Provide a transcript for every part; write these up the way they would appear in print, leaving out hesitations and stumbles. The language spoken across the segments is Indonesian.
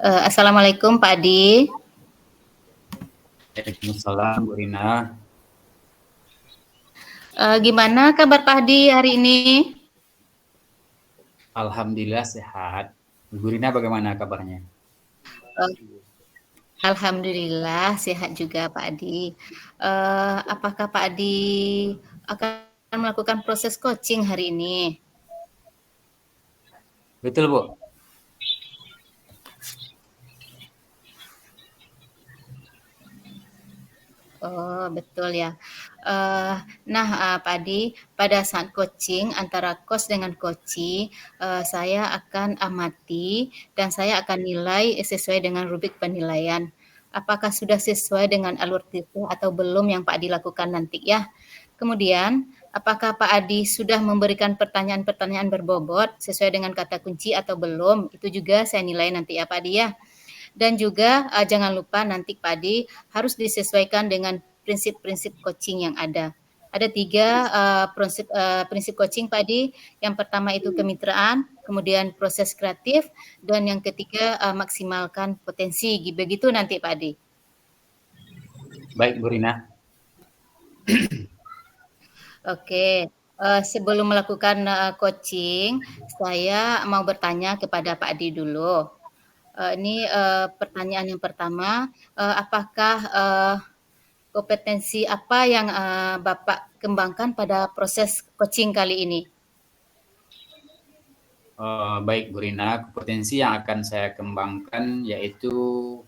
Assalamualaikum Pak Adi. Waalaikumsalam Bu Rina. Gimana kabar Pak Adi hari ini? Alhamdulillah sehat. Bu Rina bagaimana kabarnya? Alhamdulillah sehat juga Pak Adi. Apakah Pak Adi akan melakukan proses coaching hari ini? Betul Bu. Oh, betul ya. Pak Adi, pada saat coaching antara coach dengan coachee, saya akan amati dan saya akan nilai sesuai dengan rubrik penilaian. Apakah sudah sesuai dengan alur tipu atau belum yang Pak Adi lakukan nanti ya. Kemudian, apakah Pak Adi sudah memberikan pertanyaan-pertanyaan berbobot sesuai dengan kata kunci atau belum? Itu juga saya nilai nanti ya Pak Adi ya. Dan juga jangan lupa nanti Pak Adi harus disesuaikan dengan prinsip-prinsip coaching yang ada. Ada 3 prinsip coaching Pak Adi. Yang pertama itu kemitraan, kemudian proses kreatif, dan yang ketiga maksimalkan potensi. Begitu nanti Pak Adi. Baik Bu Rina. Oke, sebelum melakukan coaching, saya mau bertanya kepada Pak Adi dulu. Ini pertanyaan yang pertama, apakah kompetensi apa yang Bapak kembangkan pada proses coaching kali ini? Baik Bu Rina, kompetensi yang akan saya kembangkan yaitu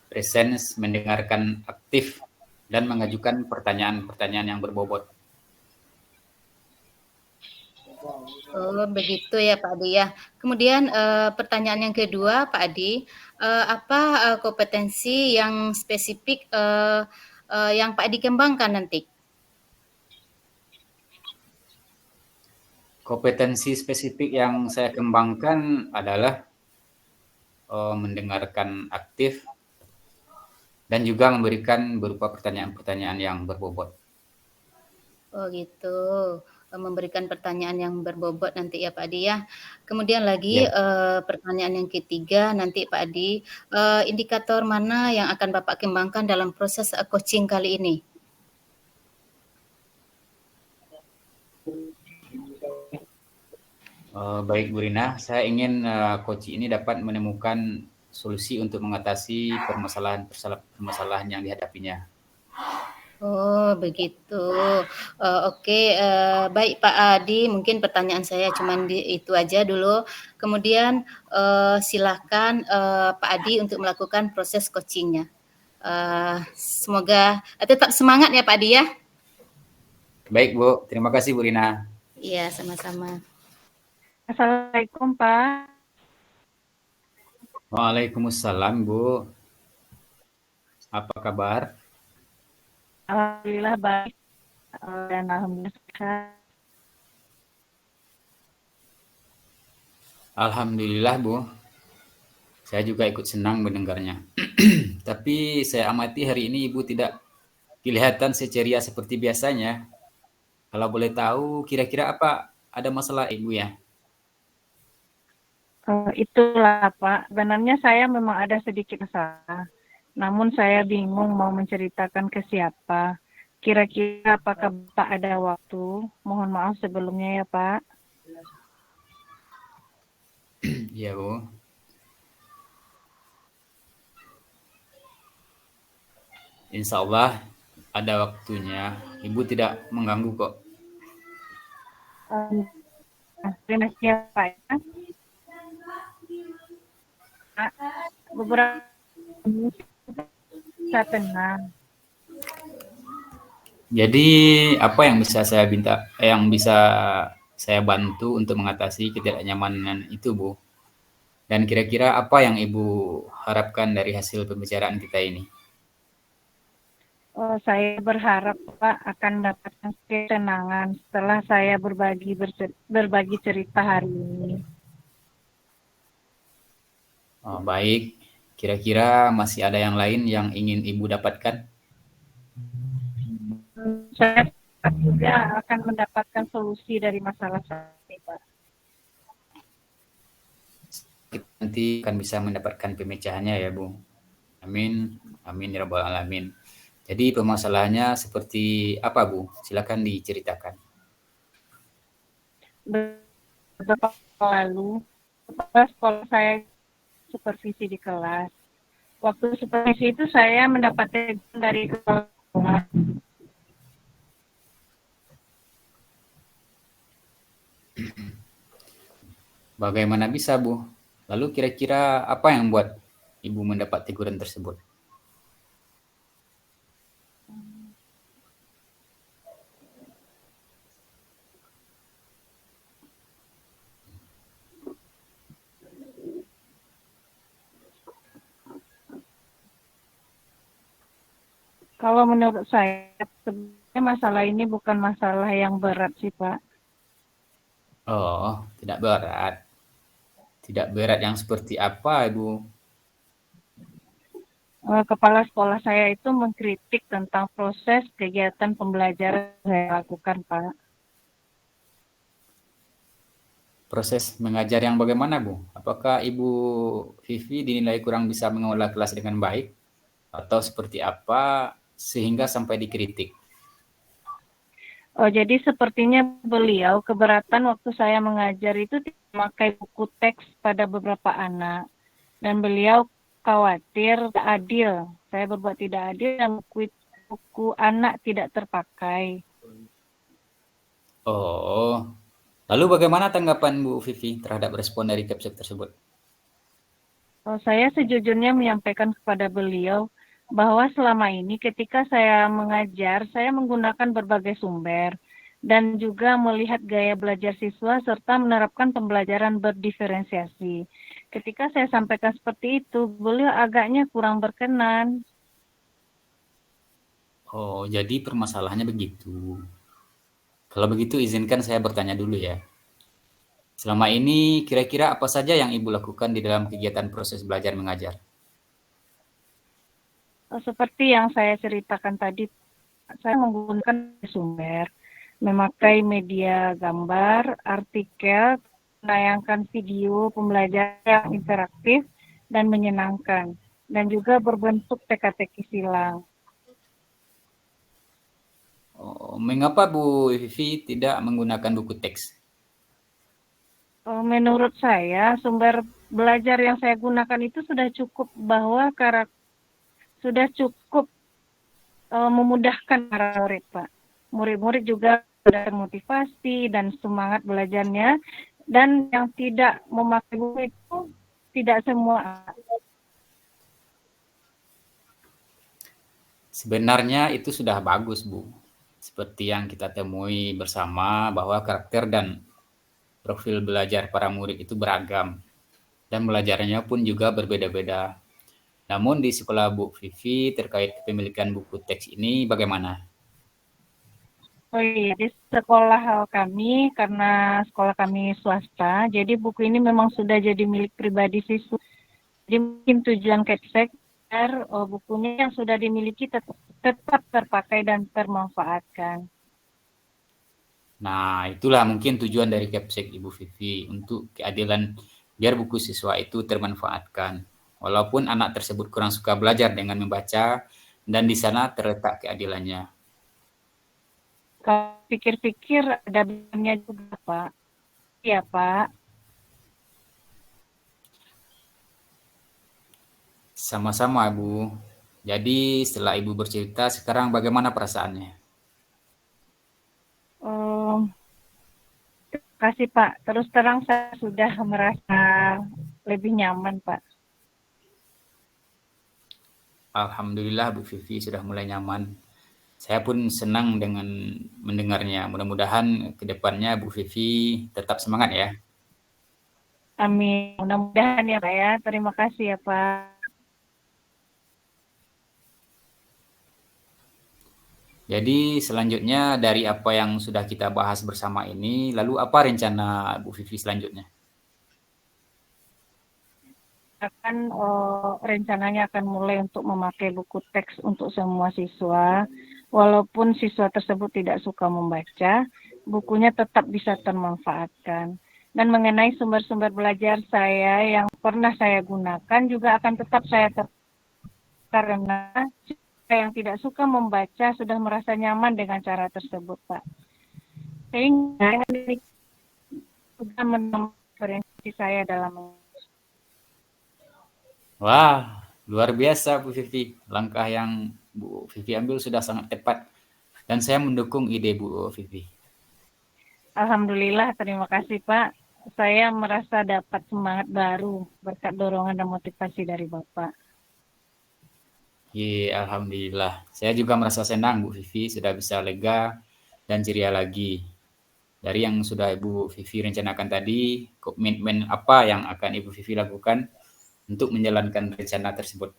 presence, mendengarkan aktif, dan mengajukan pertanyaan-pertanyaan yang berbobot. Oh, begitu ya Pak Adi ya. Kemudian pertanyaan yang kedua Pak Adi, apa kompetensi yang spesifik yang Pak Adi kembangkan nanti? Kompetensi spesifik yang saya kembangkan adalah mendengarkan aktif dan juga memberikan berupa pertanyaan-pertanyaan yang berbobot. Oh gitu, memberikan pertanyaan yang berbobot nanti ya Pak Adi ya. Kemudian lagi Ya. pertanyaan yang ketiga nanti Pak Adi, indikator mana yang akan Bapak kembangkan dalam proses coaching kali ini? Baik Bu Rina, saya ingin coach ini dapat menemukan solusi untuk mengatasi permasalahan yang dihadapinya. Oh begitu. Oke, baik Pak Adi, mungkin pertanyaan saya cuman itu aja dulu. Kemudian silakan Pak Adi untuk melakukan proses coachingnya. Semoga tetap semangat ya Pak Adi ya. Baik Bu, terima kasih Bu Rina. Iya, sama-sama. Assalamualaikum Pak. Waalaikumsalam Bu. Apa kabar? Alhamdulillah baik dan alhamdulillah sehat. Alhamdulillah Bu. Saya juga ikut senang mendengarnya. Tapi saya amati hari ini Ibu tidak kelihatan seceria seperti biasanya. Kalau boleh tahu, kira-kira apa ada masalah Ibu ya? Itulah Pak, sebenarnya saya memang ada sedikit masalah. Namun saya bingung mau menceritakan ke siapa. Kira-kira apakah Pak ada waktu? Mohon maaf sebelumnya ya Pak. Iya Bu. Insya Allah ada waktunya. Ibu tidak mengganggu kok. Terima kasih ya Pak ya. Beberapa saya tenang. Jadi apa yang bisa saya bantu untuk mengatasi ketidaknyamanan itu, Bu? Dan kira-kira apa yang Ibu harapkan dari hasil pembicaraan kita ini? Saya berharap Pak akan mendapatkan ketenangan setelah saya berbagi cerita hari ini. Baik, kira-kira masih ada yang lain yang ingin Ibu dapatkan? Saya juga akan mendapatkan solusi dari masalah saya, Pak. kita nanti akan bisa mendapatkan pemecahannya ya, Bu. Amin. Amin ya rabbal alamin. Jadi permasalahannya seperti apa, Bu? Silakan diceritakan. Beberapa waktu lalu, kepala sekolah saya supervisi di kelas. Waktu supervisi itu saya mendapat teguran dari kepala sekolah. Bagaimana bisa, Bu? Lalu kira-kira apa yang membuat Ibu mendapat teguran tersebut? Kalau menurut saya, sebenarnya masalah ini bukan masalah yang berat sih, Pak. Oh, tidak berat. Tidak berat yang seperti apa, Ibu? Kepala sekolah saya itu mengkritik tentang proses kegiatan pembelajaran yang saya lakukan, Pak. Proses mengajar yang bagaimana, Bu? Apakah Ibu Vivi dinilai kurang bisa mengelola kelas dengan baik? Atau seperti apa sehingga sampai dikritik? Oh, jadi sepertinya beliau keberatan waktu saya mengajar itu tidak memakai buku teks pada beberapa anak. Dan beliau khawatir tidak adil. Saya berbuat tidak adil dan buku anak tidak terpakai. Oh, lalu bagaimana tanggapan Bu Vivi terhadap respon dari Kepsek tersebut? Oh, saya sejujurnya menyampaikan kepada beliau bahwa selama ini ketika saya mengajar, saya menggunakan berbagai sumber dan juga melihat gaya belajar siswa serta menerapkan pembelajaran berdiferensiasi. Ketika saya sampaikan seperti itu, beliau agaknya kurang berkenan. Oh, jadi permasalahannya begitu. Kalau begitu izinkan saya bertanya dulu ya. Selama ini kira-kira apa saja yang Ibu lakukan di dalam kegiatan proses belajar mengajar? Seperti yang saya ceritakan tadi, saya menggunakan sumber, memakai media gambar, artikel, menayangkan video pembelajaran yang interaktif dan menyenangkan, dan juga berbentuk teka-teki silang. Oh, mengapa Bu Vivi tidak menggunakan buku teks? Menurut saya, sumber belajar yang saya gunakan itu sudah cukup bahwa sudah cukup memudahkan para murid, Pak. Murid-murid juga sudah termotivasi dan semangat belajarnya. Dan yang tidak memakai buku itu tidak semua. Sebenarnya itu sudah bagus, Bu. Seperti yang kita temui bersama bahwa karakter dan profil belajar para murid itu beragam dan belajarnya pun juga berbeda-beda. Namun di sekolah Bu Vivi terkait kepemilikan buku teks ini bagaimana? Oh iya, di sekolah kami, karena sekolah kami swasta, jadi buku ini memang sudah jadi milik pribadi siswa. Jadi mungkin tujuan Kepsek agar bukunya yang sudah dimiliki tetap terpakai dan termanfaatkan. Nah, itulah mungkin tujuan dari Kepsek Ibu Vivi untuk keadilan biar buku siswa itu termanfaatkan. Walaupun anak tersebut kurang suka belajar dengan membaca dan di sana terletak keadilannya. Kalau pikir-pikir ada benarnya juga, Pak. Iya, Pak. Sama-sama, Bu. Jadi setelah Ibu bercerita, sekarang bagaimana perasaannya? Um, Terima kasih, Pak. Terus terang saya sudah merasa lebih nyaman, Pak. Alhamdulillah Bu Vivi sudah mulai nyaman. Saya pun senang dengan mendengarnya. Mudah-mudahan ke depannya Bu Vivi tetap semangat ya. Amin. Mudah-mudahan ya, Pak ya. Terima kasih ya, Pak. Jadi selanjutnya dari apa yang sudah kita bahas bersama ini, lalu apa rencana Bu Vivi selanjutnya? Rencananya akan mulai untuk memakai buku teks untuk semua siswa. Walaupun siswa tersebut tidak suka membaca, bukunya tetap bisa termanfaatkan. Dan mengenai sumber-sumber belajar saya yang pernah saya gunakan juga akan tetap saya karena yang tidak suka membaca sudah merasa nyaman dengan cara tersebut, Pak. Sehingga ini sudah menambah referensi saya dalam. Wah, luar biasa Bu Vivi. Langkah yang Bu Vivi ambil sudah sangat tepat. Dan saya mendukung ide Bu Vivi. Alhamdulillah, terima kasih Pak. Saya merasa dapat semangat baru berkat dorongan dan motivasi dari Bapak. Alhamdulillah. Saya juga merasa senang Bu Vivi sudah bisa lega dan ceria lagi. Dari yang sudah Ibu Vivi rencanakan tadi, komitmen apa yang akan Ibu Vivi lakukan untuk menjalankan rencana tersebut?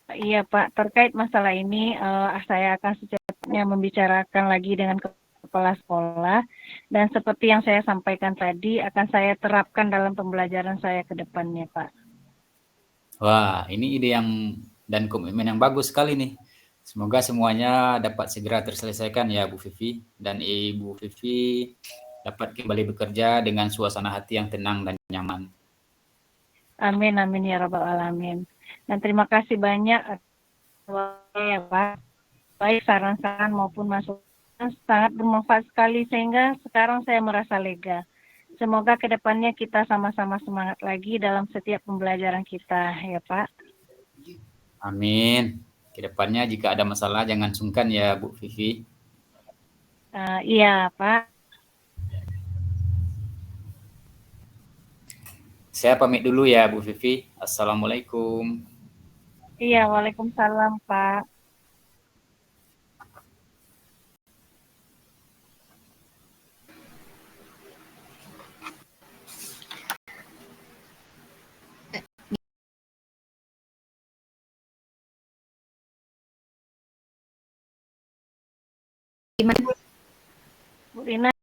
Iya Pak, terkait masalah ini saya akan secepatnya membicarakan lagi dengan kepala sekolah dan seperti yang saya sampaikan tadi akan saya terapkan dalam pembelajaran saya ke depannya Pak. Wah, ini ide yang dan komitmen yang bagus sekali nih. Semoga semuanya dapat segera terselesaikan ya Bu Vivi, dan Ibu Vivi dapat kembali bekerja dengan suasana hati yang tenang dan nyaman. Amin, amin ya rabbal alamin. Dan terima kasih banyak ya Pak. Baik saran-saran maupun masukan sangat bermanfaat sekali sehingga sekarang saya merasa lega. Semoga kedepannya kita sama-sama semangat lagi dalam setiap pembelajaran kita ya Pak. Amin. Kedepannya jika ada masalah jangan sungkan ya Bu Vivi. Iya Pak. Saya pamit dulu ya Bu Vivi. Assalamualaikum. Iya, waalaikumsalam Pak. Gimana? Bu Rina.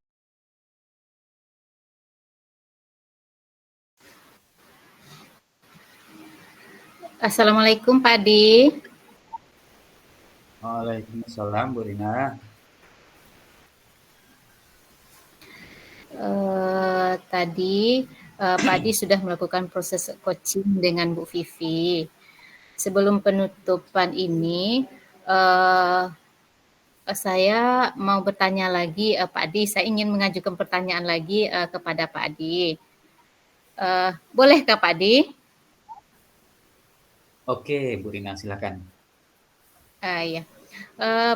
Assalamualaikum Pak Adi. Waalaikumsalam Bu Rina. Tadi Pak Adi sudah melakukan proses coaching dengan Bu Vivi. Sebelum penutupan ini, saya mau bertanya lagi, Pak Adi. Saya ingin mengajukan pertanyaan lagi kepada Pak Adi. Bolehkah Pak Adi? Oke, Bu Rina, silakan. Ya.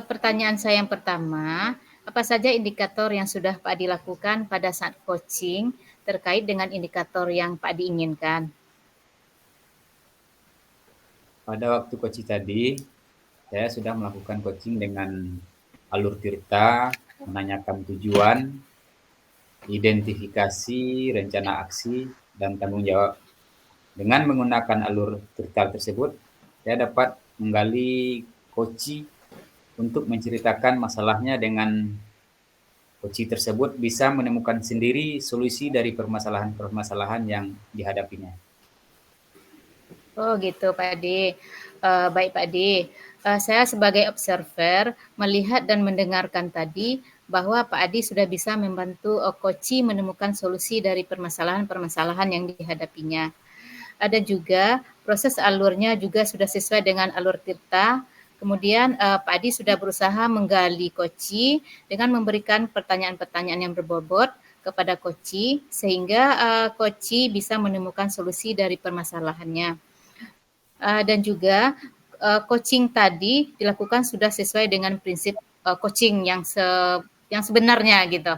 Pertanyaan saya yang pertama, apa saja indikator yang sudah Pak Adi lakukan pada saat coaching terkait dengan indikator yang Pak Adi inginkan? Pada waktu coaching tadi, saya sudah melakukan coaching dengan alur tirta, menanyakan tujuan, identifikasi, rencana aksi, dan tanggung jawab. Dengan menggunakan alur tirta tersebut, saya dapat menggali coaching untuk menceritakan masalahnya dengan coaching tersebut bisa menemukan sendiri solusi dari permasalahan-permasalahan yang dihadapinya. Oh gitu Pak Adi. Baik Pak Adi. Saya sebagai observer melihat dan mendengarkan tadi bahwa Pak Adi sudah bisa membantu Koci menemukan solusi dari permasalahan-permasalahan yang dihadapinya. Ada juga proses alurnya juga sudah sesuai dengan alur Tirta. Kemudian Pak Adi sudah berusaha menggali Koci dengan memberikan pertanyaan-pertanyaan yang berbobot kepada Koci sehingga Koci bisa menemukan solusi dari permasalahannya. Dan juga coaching tadi dilakukan sudah sesuai dengan prinsip coaching yang sebenarnya gitu.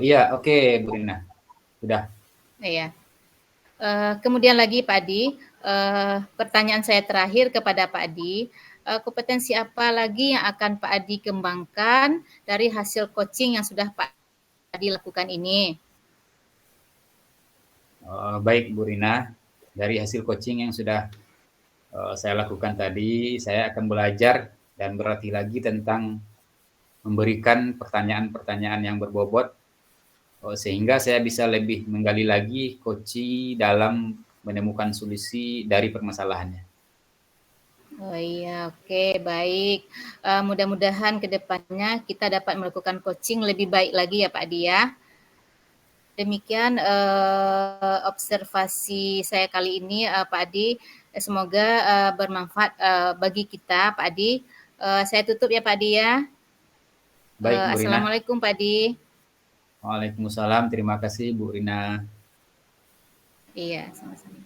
Iya, oke Bu Rina. Sudah. Iya. Kemudian lagi Pak Adi, pertanyaan saya terakhir kepada Pak Adi, kompetensi apa lagi yang akan Pak Adi kembangkan dari hasil coaching yang sudah Pak Adi lakukan ini? Baik Bu Rina, dari hasil coaching yang sudah saya lakukan tadi, saya akan belajar dan berlatih lagi tentang memberikan pertanyaan-pertanyaan yang berbobot sehingga saya bisa lebih menggali lagi coaching dalam menemukan solusi dari permasalahannya. Oh iya, oke, baik. Mudah-mudahan ke depannya kita dapat melakukan coaching lebih baik lagi ya Pak Adi ya. Demikian observasi saya kali ini Pak Adi. Semoga bermanfaat bagi kita Pak Adi. Saya tutup ya Pak Adi ya. Baik, Bu Rina. Assalamualaikum Pak Adi. Waalaikumsalam. Terima kasih, Bu Rina. Iya, sama-sama.